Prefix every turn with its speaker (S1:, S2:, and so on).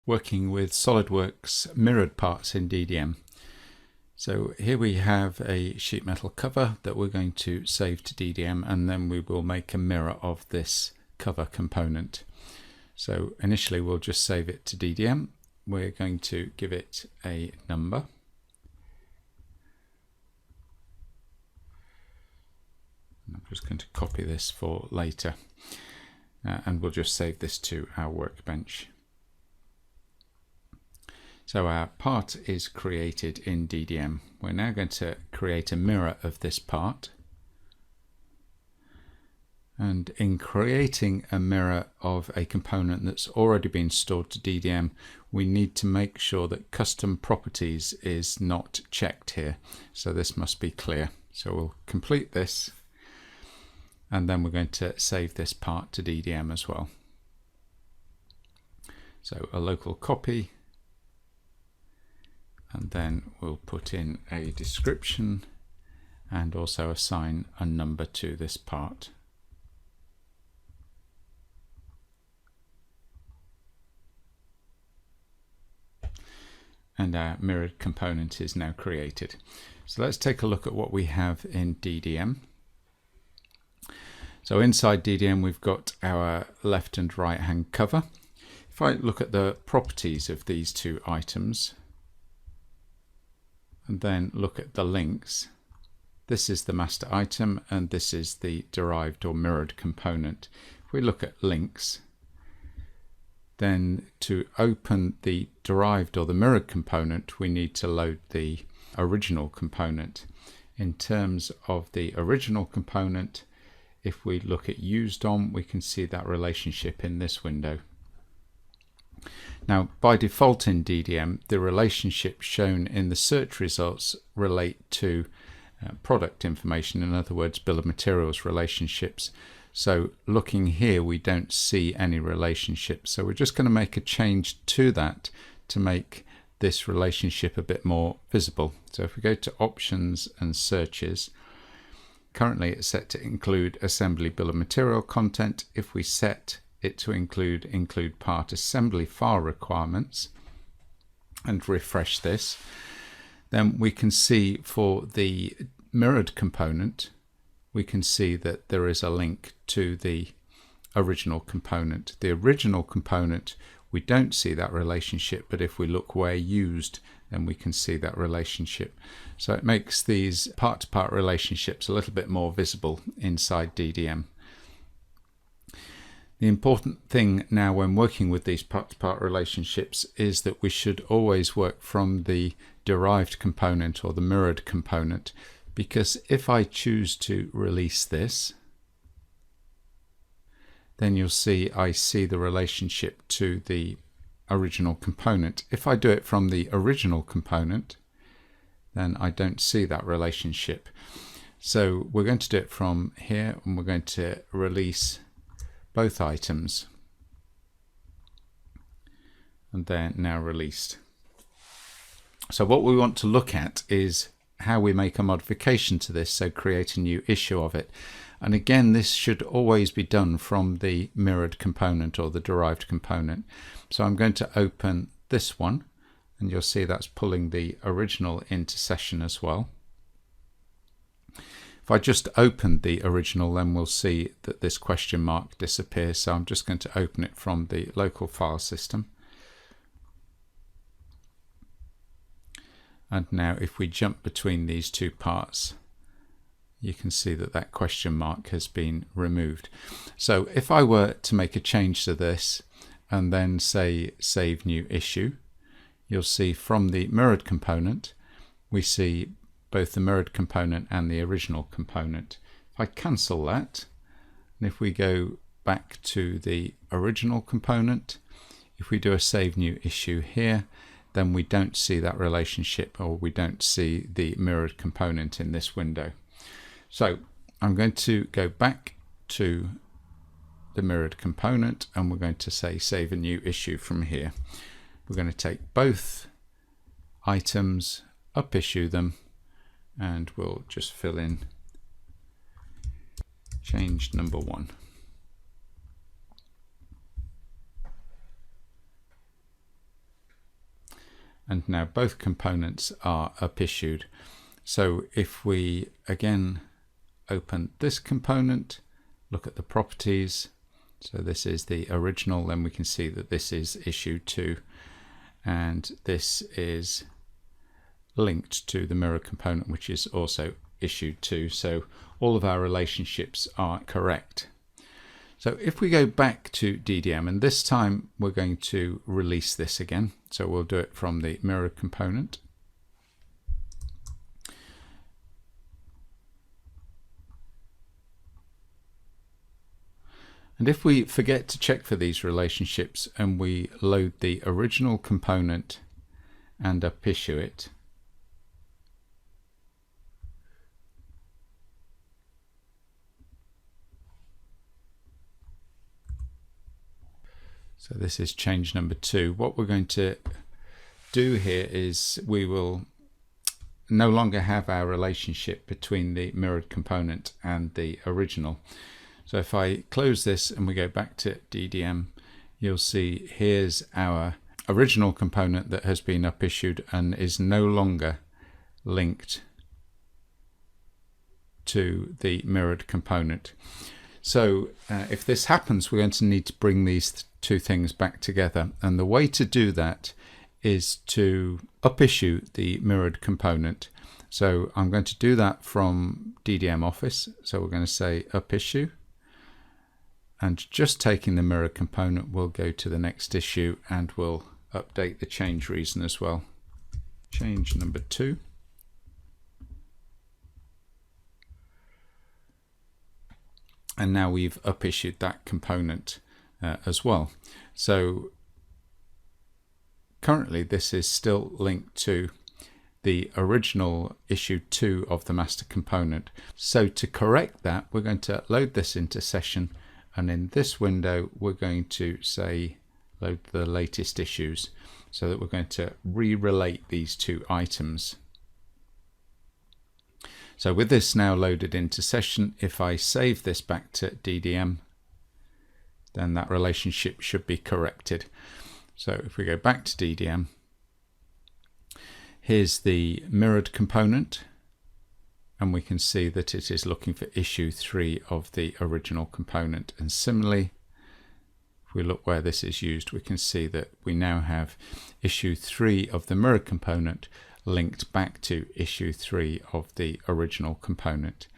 S1: working with SOLIDWORKS mirrored parts in DDM. So here we have a sheet metal cover that we're going to save to DDM, and then we will make a mirror of this cover component. So initially we'll just save it to DDM. We're going to give it a number. I'm just going to copy this for later, and we'll just save this to our workbench. So our part is created in DDM. We're now going to create a mirror of this part. And in creating a mirror of a component that's already been stored to DDM, we need to make sure that custom properties is not checked here. So this must be clear. So we'll complete this, and then we're going to save this part to DDM as well. So a local copy, and then we'll put in a description and also assign a number to this part. And our mirrored component is now created. So let's take a look at what we have in DDM. So inside DDM we've got our left and right hand cover. If I look at the properties of these two items and then look at the links, this is the master item and this is the derived or mirrored component. If we look at links, then to open the derived or the mirrored component, we need to load the original component. In terms of the original component, if we look at used on, we can see that relationship in this window. Now, by default in DDM, the relationships shown in the search results relate to product information, in other words, bill of materials relationships. So looking here, we don't see any relationship. So we're just going to make a change to that to make this relationship a bit more visible. So if we go to options and searches, currently it's set to include assembly bill of material content. If we set it to include part assembly file requirements and refresh this, then we can see for the mirrored component, we can see that there is a link to the original component. The original component, we don't see that relationship, but if we look where used, then we can see that relationship. So it makes these part-to-part relationships a little bit more visible inside DDM. The important thing now when working with these part-to-part relationships is that we should always work from the derived component or the mirrored component, because if I choose to release this, then you'll see I see the relationship to the original component. If I do it from the original component, then I don't see that relationship. So we're going to do it from here, and we're going to release both items, and they're now released. So what we want to look at is how we make a modification to this, so create a new issue of it. And again, this should always be done from the mirrored component or the derived component. So I'm going to open this one, and you'll see that's pulling the original into session as well. If I just open the original, then we'll see that this question mark disappears. So I'm just going to open it from the local file system. And now if we jump between these two parts, you can see that that question mark has been removed. So if I were to make a change to this and then say save new issue, you'll see from the mirrored component, we see both the mirrored component and the original component. If I cancel that, and if we go back to the original component, if we do a save new issue here, then we don't see that relationship, or we don't see the mirrored component in this window. So I'm going to go back to the mirrored component, and we're going to say save a new issue from here. We're going to take both items, up issue them, and we'll just fill in change number 1. and now both components are up issued. So if we again open this component, look at the properties, so this is the original, then we can see that this is issue 2 and this is linked to the mirror component, which is also issue 2. So all of our relationships are correct. So if we go back to DDM, and this time we're going to release this again, so we'll do it from the mirror component. And if we forget to check for these relationships and we load the original component and up issue it, so this is change number 2. What we're going to do here is we will no longer have our relationship between the mirrored component and the original. So if I close this and we go back to DDM, you'll see here's our original component that has been up issued and is no longer linked to the mirrored component. So if this happens, we're going to need to bring these two things back together, and the way to do that is to up issue the mirrored component. So I'm going to do that from DDM Office. So we're going to say up issue, and just taking the mirror component, we'll go to the next issue and we'll update the change reason as well. Change number 2. And now we've up issued that component as well. So currently this is still linked to the original issue 2 of the master component. So to correct that, we're going to load this into session, and in this window we're going to say load the latest issues, so that we're going to re-relate these two items. So with this now loaded into session, if I save this back to DDM, then that relationship should be corrected. So if we go back to DDM, here's the mirrored component, and we can see that it is looking for issue 3 of the original component. And similarly, if we look where this is used, we can see that we now have issue 3 of the mirrored component linked back to issue 3 of the original component.